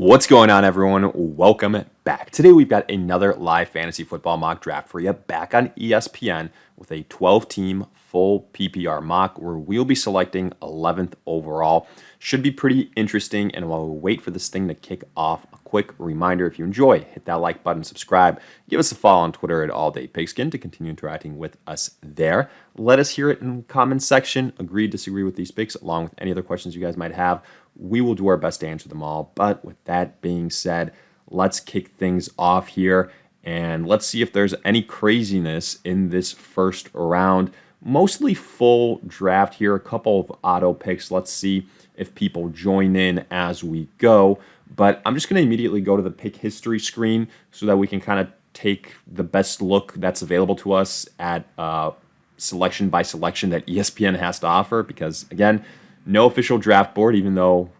What's going on, everyone? Welcome back. Today we've got another live fantasy football mock draft for you back on ESPN with a 12-team full PPR mock where we'll be selecting 11th overall. Should be pretty interesting, and while we wait for this thing to kick off, a quick reminder, if you enjoy, hit that like button, subscribe, give us a follow on Twitter at AllDayPigskin to continue interacting with us there. Let us hear it in the comments section. Agree, disagree with these picks, along with any other questions you guys might have. We will do our best to answer them all. But with that being said, let's kick things off here and let's see if there's any craziness in this first round. Mostly full draft here, a couple of auto picks. Let's see if people join in as we go. But I'm just going to immediately go to the pick history screen so that we can kind of take the best look that's available to us at selection by selection that ESPN has to offer. Because again, no official draft board, even though,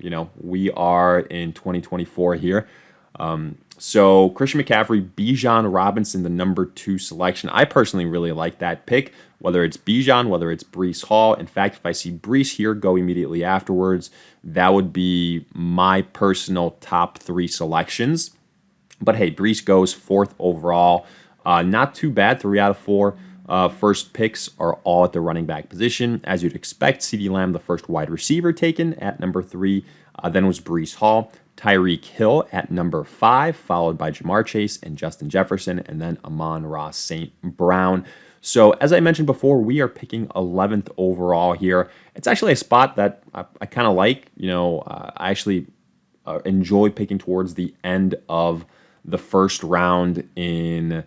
we are in 2024 here. So Christian McCaffrey, Bijan Robinson, the number 2 selection. I personally really like that pick, whether it's Bijan, whether it's Breece Hall. In fact, if I see Breece here, go immediately afterwards. That would be my personal top 3 selections. But hey, Breece goes 4th overall. Not too bad, 3 out of 4. First picks are all at the running back position. As you'd expect, CeeDee Lamb, the first wide receiver taken at number 3. Then was Breece Hall. Tyreek Hill at number 5, followed by Jamar Chase and Justin Jefferson, and then Amon-Ra St. Brown. So as I mentioned before, we are picking 11th overall here. It's actually a spot that I kind of like. I actually enjoy picking towards the end of the first round in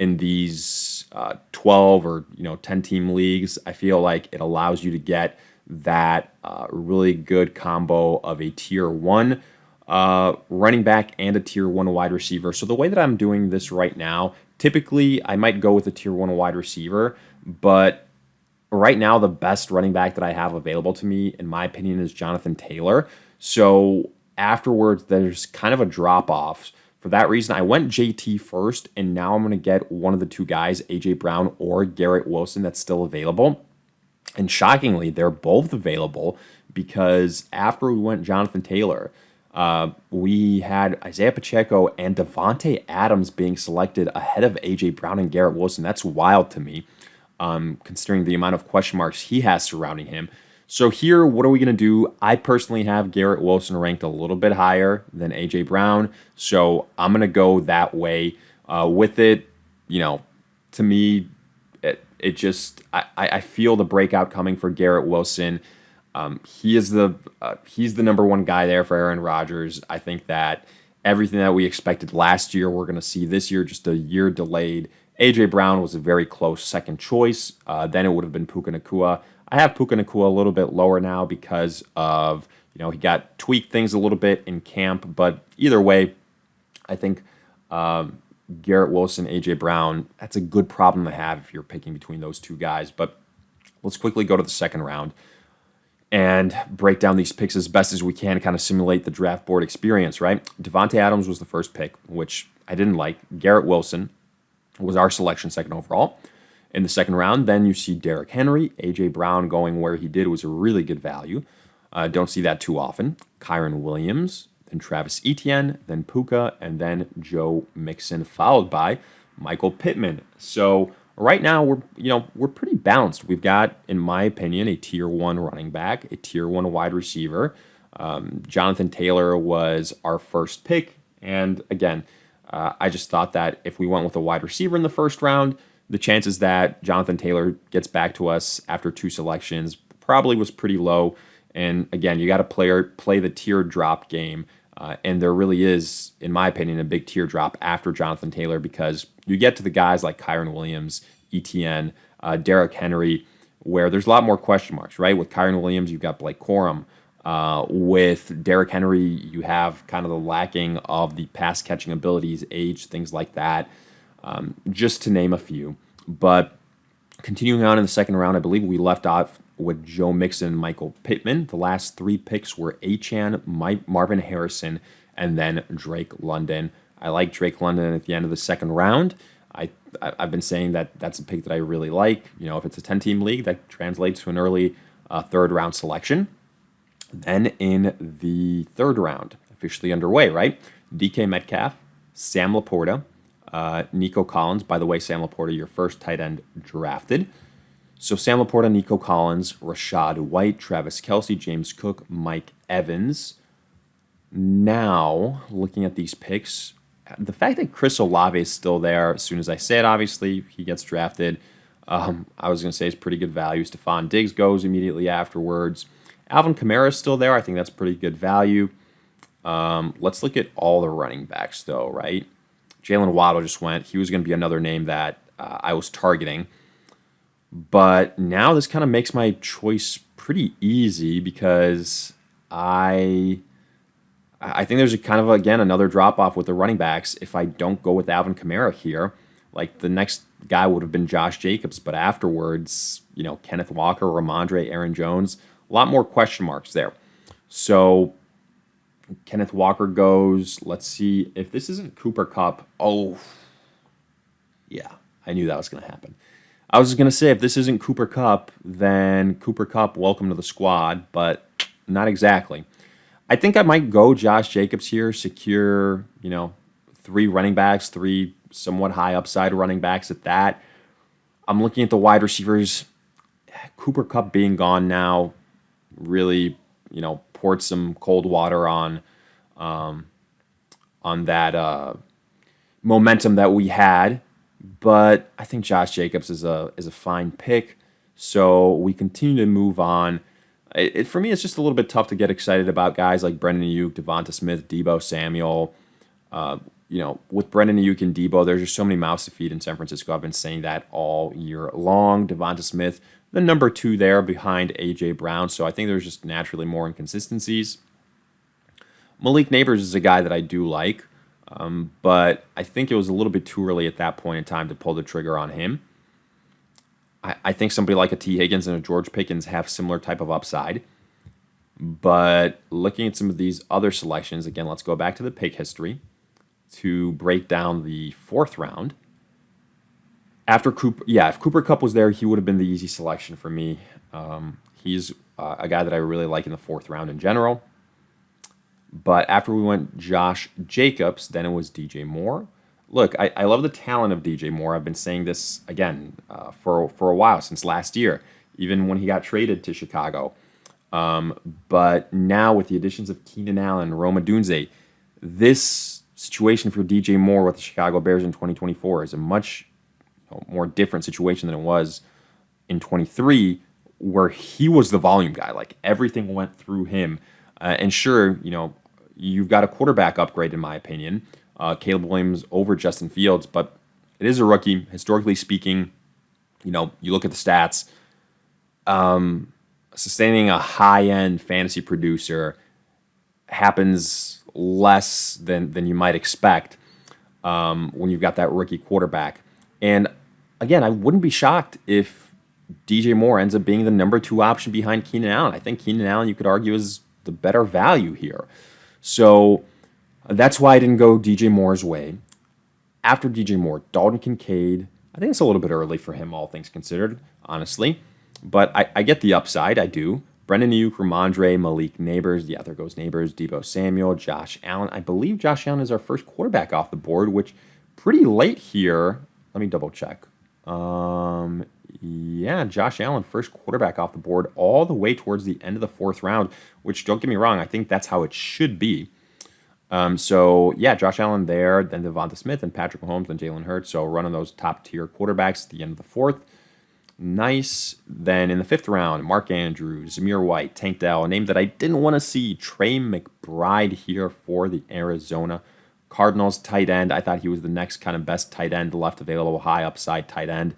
these 12 or 10-team leagues. I feel like it allows you to get that really good combo of a tier 1 running back and a tier 1 wide receiver. So the way that I'm doing this right now, typically I might go with a tier 1 wide receiver, but right now the best running back that I have available to me, in my opinion, is Jonathan Taylor. So afterwards, there's kind of a drop-off. For that reason, I went JT first, and now I'm going to get one of the 2 guys, A.J. Brown or Garrett Wilson, that's still available. And shockingly, they're both available because after we went Jonathan Taylor, we had Isaiah Pacheco and Devontae Adams being selected ahead of A.J. Brown and Garrett Wilson. That's wild to me, considering the amount of question marks he has surrounding him. So here, what are we going to do? I personally have Garrett Wilson ranked a little bit higher than A.J. Brown, so I'm going to go that way with it. To me, it just I feel the breakout coming for Garrett Wilson. He's the number 1 guy there for Aaron Rodgers. I think that everything that we expected last year, we're going to see this year, just a year delayed. A.J. Brown was a very close second choice. Then it would have been Puka Nacua. I have Puka Nacua a little bit lower now because of, he got tweaked things a little bit in camp. But either way, I think Garrett Wilson, A.J. Brown, that's a good problem to have if you're picking between those 2 guys. But let's quickly go to the second round and break down these picks as best as we can to kind of simulate the draft board experience, right? Devontae Adams was the first pick, which I didn't like. Garrett Wilson was our selection, 2nd overall. In the second round, then you see Derrick Henry. A.J. Brown going where he did was a really good value. Don't see that too often. Kyren Williams, then Travis Etienne, then Puka, and then Joe Mixon, followed by Michael Pittman. So right now we're pretty balanced. We've got, in my opinion, a tier 1 running back, a tier 1 wide receiver. Jonathan Taylor was our first pick, and again, I just thought that if we went with a wide receiver in the first round, the chances that Jonathan Taylor gets back to us after 2 selections probably was pretty low. And again, you got to play the tier drop game. And there really is, in my opinion, a big tier drop after Jonathan Taylor because you get to the guys like Kyren Williams, Etienne, Derrick Henry, where there's a lot more question marks, right? With Kyren Williams, you've got Blake Corum. With Derrick Henry, you have kind of the lacking of the pass catching abilities, age, things like that. Just to name a few. But continuing on in the second round, I believe we left off with Joe Mixon and Michael Pittman. The last 3 picks were Achane, Marvin Harrison, and then Drake London. I like Drake London at the end of the second round. I've been saying that that's a pick that I really like. If it's a 10-team league, that translates to an early third-round selection. Then in the third round, officially underway, right? DK Metcalf, Sam Laporta, Nico Collins. By the way, Sam Laporta, your first tight end drafted. So Sam Laporta, Nico Collins, Rashad White, Travis Kelce, James Cook, Mike Evans. Now, looking at these picks, the fact that Chris Olave is still there, as soon as I say it, obviously, he gets drafted. I was going to say it's pretty good value. Stephon Diggs goes immediately afterwards. Alvin Kamara is still there. I think that's pretty good value. Let's look at all the running backs, though, right? Jalen Waddle just went. He was going to be another name that I was targeting. But now this kind of makes my choice pretty easy because I think there's a kind of, again, another drop-off with the running backs. If I don't go with Alvin Kamara here, like the next guy would have been Josh Jacobs, but afterwards, Kenneth Walker, Ramondre, Aaron Jones, a lot more question marks there. So Kenneth Walker goes. Let's see if this isn't Cooper Kupp. Oh, yeah, I knew that was going to happen. I was going to say, if this isn't Cooper Kupp, then Cooper Kupp, welcome to the squad, but not exactly. I think I might go Josh Jacobs here, secure, 3 running backs, 3 somewhat high upside running backs at that. I'm looking at the wide receivers. Cooper Kupp being gone now really, poured some cold water on that momentum that we had. But I think Josh Jacobs is a fine pick. So we continue to move on. For me, it's just a little bit tough to get excited about guys like Brandon Ayuk, Devonta Smith, Deebo Samuel. With Brandon Ayuk and Deebo, there's just so many mouths to feed in San Francisco. I've been saying that all year long. Devonta Smith, the number 2 there behind A.J. Brown. So I think there's just naturally more inconsistencies. Malik Neighbors is a guy that I do like. But I think it was a little bit too early at that point in time to pull the trigger on him. I think somebody like a T. Higgins and a George Pickens have similar type of upside. But looking at some of these other selections, again, let's go back to the pick history to break down the 4th round. If Cooper Kupp was there, he would have been the easy selection for me. He's a guy that I really like in the 4th round in general. But after we went Josh Jacobs, then it was DJ Moore. Look, I love the talent of DJ Moore. I've been saying this, again, for a while, since last year, even when he got traded to Chicago. But now with the additions of Keenan Allen, Rome Odunze, this situation for DJ Moore with the Chicago Bears in 2024 is a much more different situation than it was in 23, where he was the volume guy. Like, everything went through him. And sure, you've got a quarterback upgrade, in my opinion. Caleb Williams over Justin Fields, but it is a rookie. Historically speaking, you look at the stats. Sustaining a high-end fantasy producer happens less than you might expect when you've got that rookie quarterback. And again, I wouldn't be shocked if DJ Moore ends up being the number 2 option behind Keenan Allen. I think Keenan Allen, you could argue, is the better value here. So that's why I didn't go DJ Moore's way. After DJ Moore, Dalton Kincaid. I think it's a little bit early for him, all things considered, honestly. But I get the upside, I do. Brendan Ayuk, Ramondre, Malik Neighbors. Yeah, there goes Neighbors. Deebo Samuel, Josh Allen. I believe Josh Allen is our first quarterback off the board, which pretty late here. Let me double check. Yeah, Josh Allen, first quarterback off the board all the way towards the end of the 4th round, which, don't get me wrong, I think that's how it should be. So, yeah, Josh Allen there, then Devonta Smith, and Patrick Mahomes, then Jalen Hurts. So running those top-tier quarterbacks at the end of the 4th. Nice. Then in the 5th round, Mark Andrews, Zamir White, Tank Dell, a name that I didn't want to see, Trey McBride here for the Arizona Cardinals tight end. I thought he was the next kind of best tight end left available, high upside tight end.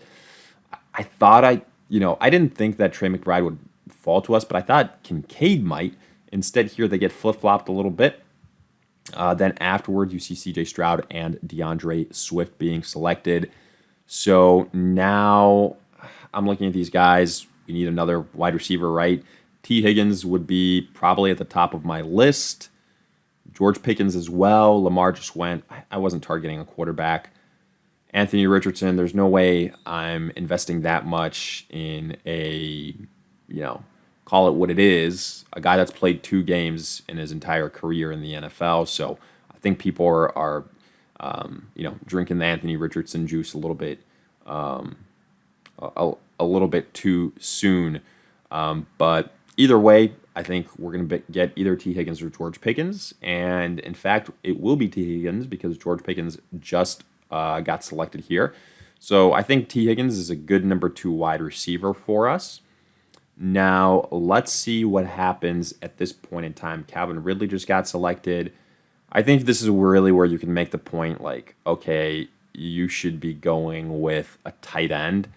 I thought I didn't think that Trey McBride would fall to us, but I thought Kincaid might. Instead, here they get flip-flopped a little bit. Then afterwards, you see C.J. Stroud and DeAndre Swift being selected. So now I'm looking at these guys. We need another wide receiver, right? T. Higgins would be probably at the top of my list. George Pickens as well. Lamar just went. I wasn't targeting a quarterback. Anthony Richardson, there's no way I'm investing that much in a call it what it is, a guy that's played 2 games in his entire career in the NFL. So I think people are drinking the Anthony Richardson juice a little bit too soon. But either way, I think we're going to get either T. Higgins or George Pickens. And in fact, it will be T. Higgins because George Pickens just got selected here. So I think T. Higgins is a good number 2 wide receiver for us. Now, let's see what happens at this point in time. Calvin Ridley just got selected. I think this is really where you can make the point like, okay, you should be going with a tight end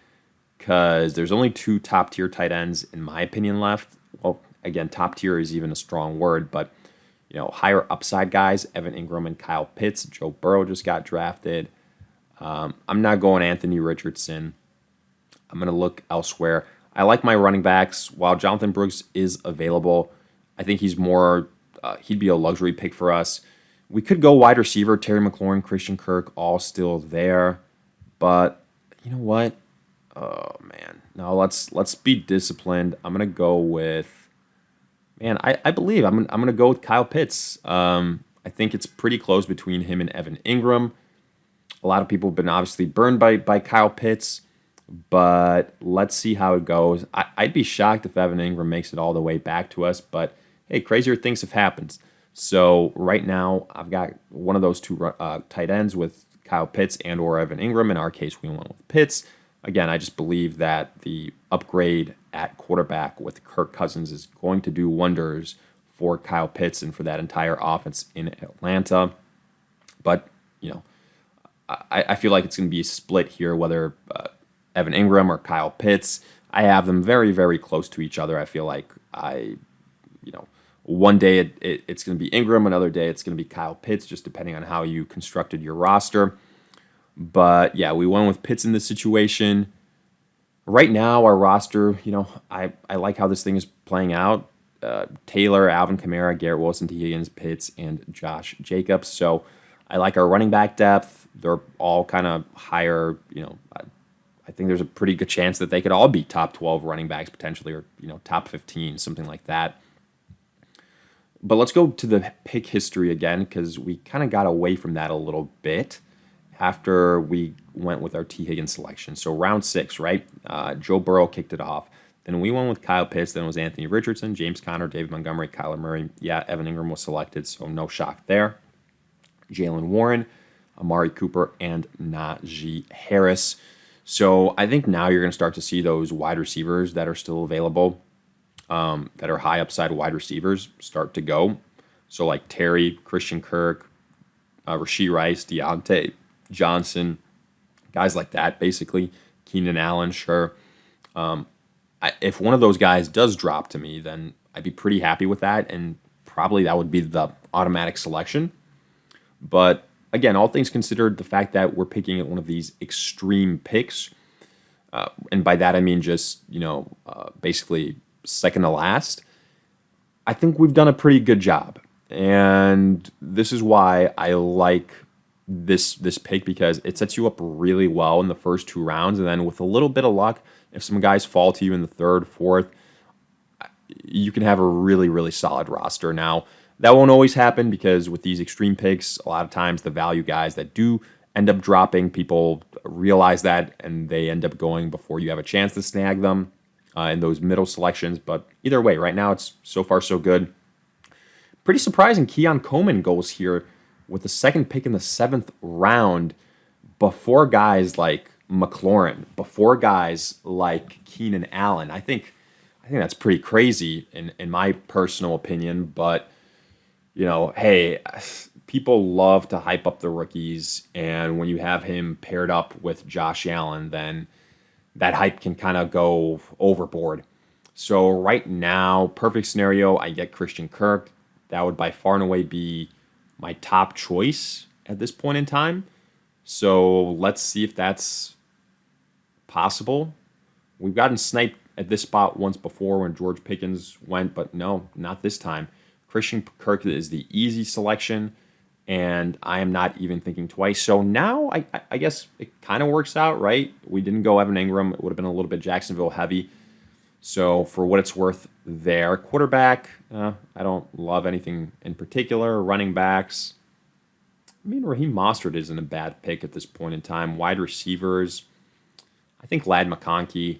because there's only 2 top-tier tight ends, in my opinion, left. Well, again, top tier is even a strong word, but higher upside guys, Evan Ingram and Kyle Pitts. Joe Burrow just got drafted. I'm not going Anthony Richardson. I'm going to look elsewhere. I like my running backs. While Jonathan Brooks is available, I think he's more, he'd be a luxury pick for us. We could go wide receiver, Terry McLaurin, Christian Kirk, all still there. But you know what? Oh, man. No, let's be disciplined. I'm going to go with, man, I believe I'm going to go with Kyle Pitts. I think it's pretty close between him and Evan Ingram. A lot of people have been obviously burned by Kyle Pitts, but let's see how it goes. I'd be shocked if Evan Ingram makes it all the way back to us, but hey, crazier things have happened. So right now, I've got one of those 2 tight ends with Kyle Pitts and or Evan Ingram. In our case, we went with Pitts. Again, I just believe that the upgrade at quarterback with Kirk Cousins is going to do wonders for Kyle Pitts and for that entire offense in Atlanta. But, I feel like it's going to be a split here, whether Evan Ingram or Kyle Pitts. I have them very, very close to each other. I feel like one day it's going to be Ingram, another day it's going to be Kyle Pitts, just depending on how you constructed your roster. But yeah, we went with Pitts in this situation. Right now, our roster, I like how this thing is playing out. Taylor, Alvin Kamara, Garrett Wilson, T. Higgins, Pitts, and Josh Jacobs. So I like our running back depth. They're all kind of higher. I think there's a pretty good chance that they could all be top 12 running backs potentially, or top 15, something like that. But let's go to the pick history again because we kind of got away from that a little bit after we went with our T. Higgins selection. So round 6, right? Joe Burrow kicked it off. Then we went with Kyle Pitts. Then it was Anthony Richardson, James Conner, David Montgomery, Kyler Murray. Yeah, Evan Ingram was selected, so no shock there. Jalen Warren, Amari Cooper, and Najee Harris. So I think now you're going to start to see those wide receivers that are still available, that are high upside wide receivers, start to go. So like Terry, Christian Kirk, Rashee Rice, Deontay Johnson, guys like that, basically. Keenan Allen, sure. If one of those guys does drop to me, then I'd be pretty happy with that, and probably that would be the automatic selection. But again, all things considered, the fact that we're picking at one of these extreme picks, and by that I mean just, basically second to last, I think we've done a pretty good job. And this is why I like this pick, because it sets you up really well in the first 2 rounds, and then with a little bit of luck, if some guys fall to you in the 3rd, 4th, you can have a really, really solid roster. Now, that won't always happen because with these extreme picks, a lot of times the value guys that do end up dropping, people realize that and they end up going before you have a chance to snag them in those middle selections. But either way, right now it's so far so good. Pretty surprising, Keon Coleman goes here with the 2nd pick in the 7th round before guys like McLaurin, before guys like Keenan Allen. I think that's pretty crazy in my personal opinion, but hey, people love to hype up the rookies, and when you have him paired up with Josh Allen, then that hype can kind of go overboard. So right now, perfect scenario, I get Christian Kirk. That would by far and away be my top choice at this point in time. So let's see if that's possible. We've gotten sniped at this spot once before when George Pickens went, but no, not this time. Christian Kirk is the easy selection, and I am not even thinking twice. So now I guess it kind of works out, right? We didn't go Evan Ingram. It would have been a little bit Jacksonville heavy. So for what it's worth, there. Quarterback, I don't love anything in particular. Running backs, I mean, Raheem Mostert isn't a bad pick at this point in time. Wide receivers, I think Lad McConkey,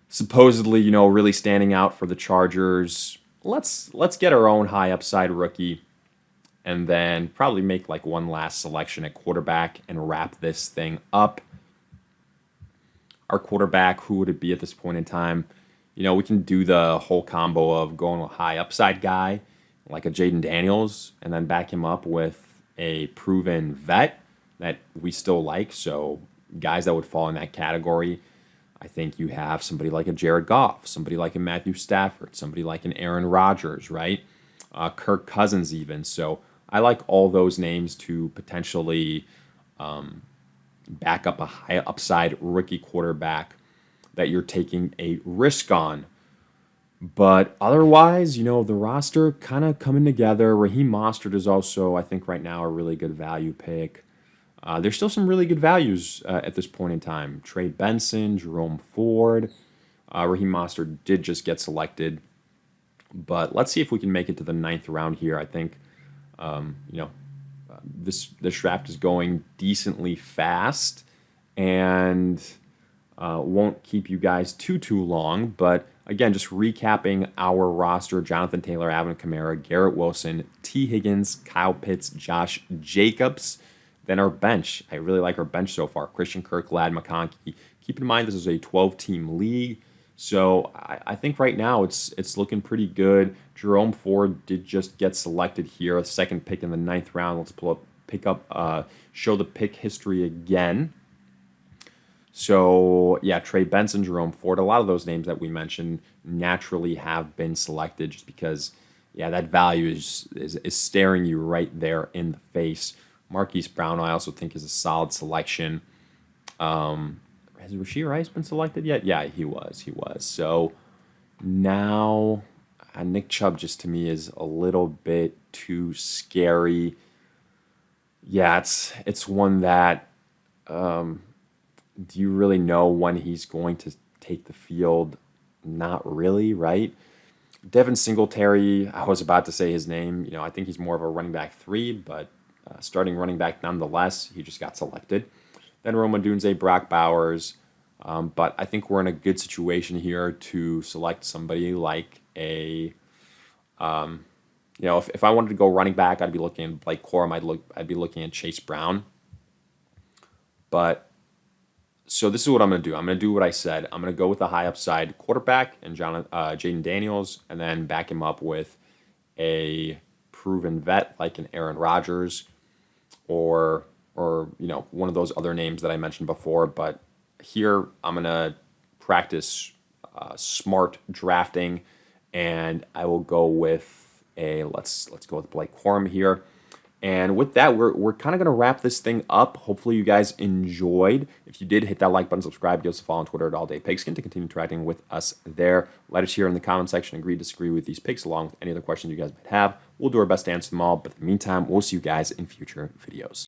supposedly, really standing out for the Chargers. Let's get our own high upside rookie, and then probably make like one last selection at quarterback and wrap this thing up. Our quarterback, who would it be at this point in time? We can do the whole combo of going with a high upside guy, like a Jaden Daniels, and then back him up with a proven vet that we still like. So guys that would fall in that category, I think you have somebody like a Jared Goff, somebody like a Matthew Stafford, somebody like an Aaron Rodgers, right? Kirk Cousins even. So I like all those names to potentially back up a high upside rookie quarterback that you're taking a risk on. But otherwise, the roster kind of coming together. Raheem Mostert is also, I think, right now a really good value pick. There's still some really good values at this point in time. Trey Benson, Jerome Ford. Raheem Mostert did just get selected. But let's see if we can make it to the 9th round here. I think, this draft is going decently fast and won't keep you guys too long. But again, just recapping our roster: Jonathan Taylor, Alvin Kamara, Garrett Wilson, T. Higgins, Kyle Pitts, Josh Jacobs. Then our bench. I really like our bench so far: Christian Kirk, Lad McConkey. Keep in mind this is a 12-team league, so I think right now it's looking pretty good. Jerome Ford did just get selected here, a second pick in the 9th round. Let's show the pick history again. So yeah, Trey Benson, Jerome Ford, a lot of those names that we mentioned naturally have been selected just because, that value is staring you right there in the face. Marquise Brown, I also think, is a solid selection. Has Rashee Rice been selected yet? Yeah, he was. So now Nick Chubb just to me is a little bit too scary. Yeah, it's one that do you really know when he's going to take the field? Not really, right? Devin Singletary, I was about to say his name. I think he's more of a running back 3, but starting running back nonetheless. He just got selected. Then Rome Odunze, Brock Bowers. But I think we're in a good situation here to select somebody like a, if I wanted to go running back, I'd be looking at Blake Corum. I'd be looking at Chase Brown. But so this is what I'm going to do. I'm going to do what I said. I'm going to go with a high upside quarterback and Jaden Daniels, and then back him up with a proven vet like an Aaron Rodgers or one of those other names that I mentioned before. But here I'm going to practice smart drafting, and I will go with let's go with Blake Corum here. And with that, we're kind of going to wrap this thing up. Hopefully you guys enjoyed. If you did, hit that like button, subscribe, give us a follow on Twitter at AllDayPigskin to continue interacting with us there. Let us hear in the comment section, agree, disagree with these picks, along with any other questions you guys might have. We'll do our best to answer them all. But in the meantime, we'll see you guys in future videos.